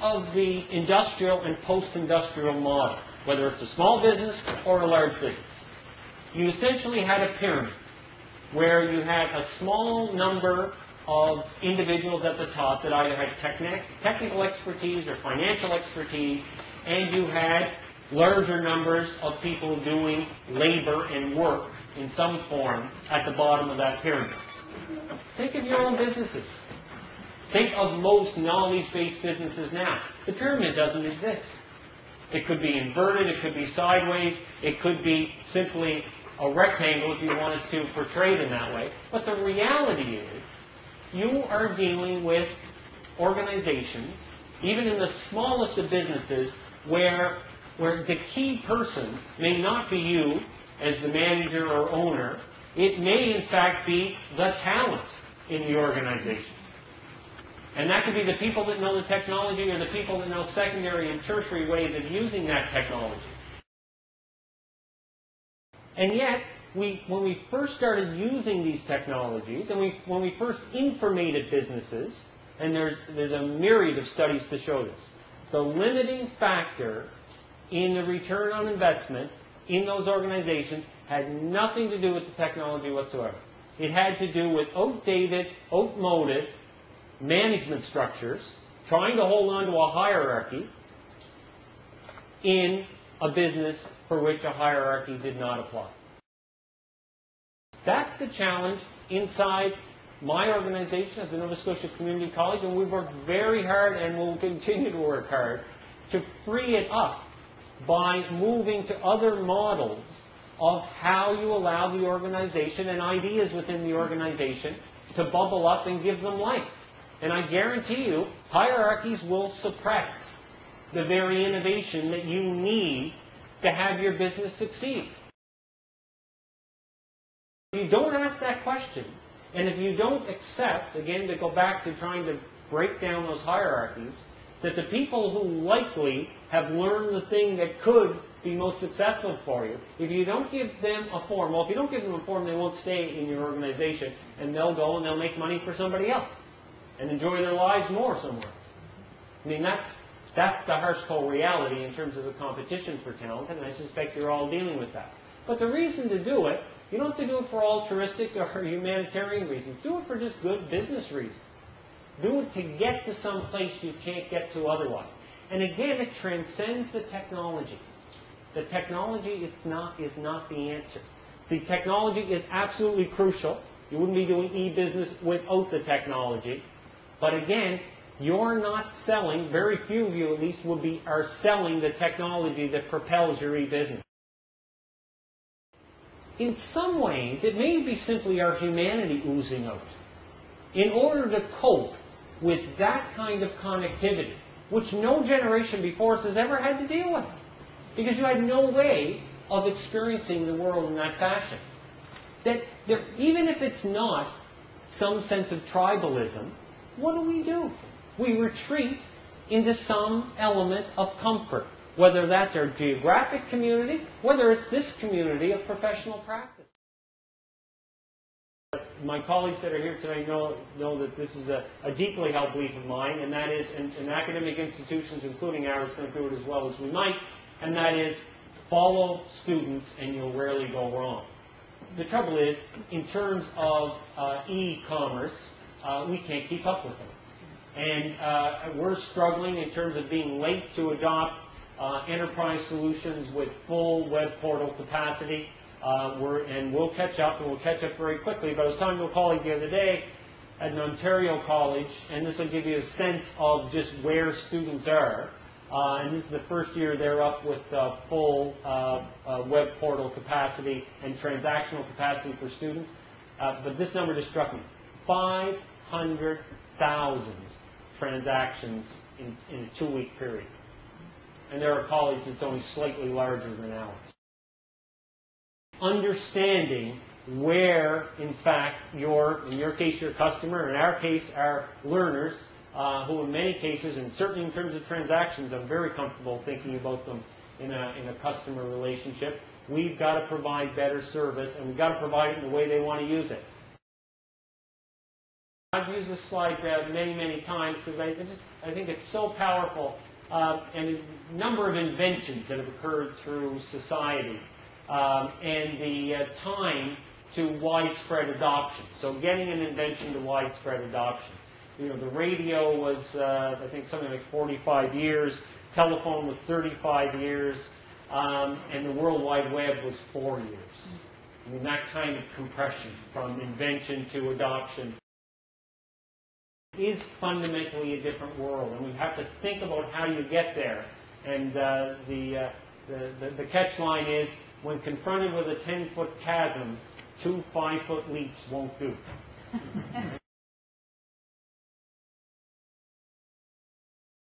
of the industrial and post-industrial model, whether it's a small business or a large business. You essentially had a pyramid where you had a small number of individuals at the top that either had technical expertise or financial expertise, and you had larger numbers of people doing labor and work in some form at the bottom of that pyramid. Think of your own businesses. Think of most knowledge-based businesses now. The pyramid doesn't exist. It could be inverted, it could be sideways, it could be simply a rectangle if you wanted to portray it in that way. But the reality is, you are dealing with organizations, even in the smallest of businesses, where the key person may not be you as the manager or owner. It may, in fact, be the talent in the organization. And that could be the people that know the technology or the people that know secondary and tertiary ways of using that technology. And yet, when we first started using these technologies, and when we first informated businesses, and there's a myriad of studies to show this, the limiting factor in the return on investment in those organizations had nothing to do with the technology whatsoever. It had to do with outdated, outmoded management structures, trying to hold on to a hierarchy in a business for which a hierarchy did not apply. That's the challenge inside my organization at the Nova Scotia Community College, and we've worked very hard and will continue to work hard to free it up by moving to other models of how you allow the organization and ideas within the organization to bubble up and give them life. And I guarantee you, hierarchies will suppress the very innovation that you need to have your business succeed. If you don't ask that question, and if you don't accept, again, to go back to trying to break down those hierarchies, that the people who likely have learned the thing that could be most successful for you, if you don't give them a form, well, if you don't give them a form, they won't stay in your organization, and they'll go and they'll make money for somebody else and enjoy their lives more somewhere else. I mean, that's the harsh cold reality in terms of the competition for talent, and I suspect you're all dealing with that. But the reason to do it, you don't have to do it for altruistic or humanitarian reasons. Do it for just good business reasons. Do it to get to some place you can't get to otherwise. And again, it transcends the technology. The technology is not the answer. The technology is absolutely crucial. You wouldn't be doing e-business without the technology. But again, you're not selling, very few of you at least are selling the technology that propels your e-business. In some ways, it may be simply our humanity oozing out. In order to cope with that kind of connectivity, which no generation before us has ever had to deal with, because you had no way of experiencing the world in that fashion. That even if it's not some sense of tribalism, what do? We retreat into some element of comfort, whether that's our geographic community, whether it's this community of professional practice. My colleagues that are here today know that this is a deeply held belief of mine, and that is, in academic institutions, including ours, don't do it as well as we might, and that is, follow students and you'll rarely go wrong. The trouble is, in terms of e-commerce, we can't keep up with them. And we're struggling in terms of being late to adopt enterprise solutions with full web portal capacity. And we'll catch up, and we'll catch up very quickly. But I was talking to a colleague the other day at an Ontario college, and this will give you a sense of just where students are. And this is the first year they're up with full web portal capacity and transactional capacity for students. But this number just struck me. 500,000 transactions in a 2-week period. And there are colleges that's only slightly larger than ours. Understanding where, in fact, in your case, your customer, in our case, our learners, who in many cases, and certainly in terms of transactions, I'm very comfortable thinking about them in a customer relationship. We've got to provide better service, and we've got to provide it in the way they want to use it. I've used this slide many, many times because I think it's so powerful, and a number of inventions that have occurred through society, and the time to widespread adoption. So getting an invention to widespread adoption. You know, the radio was, I think, something like 45 years. Telephone was 35 years, and the World Wide Web was 4 years. I mean, that kind of compression from invention to adoption is fundamentally a different world, and we have to think about how you get there. And the catch line is, when confronted with a 10-foot chasm, 2 5-foot leaps won't do.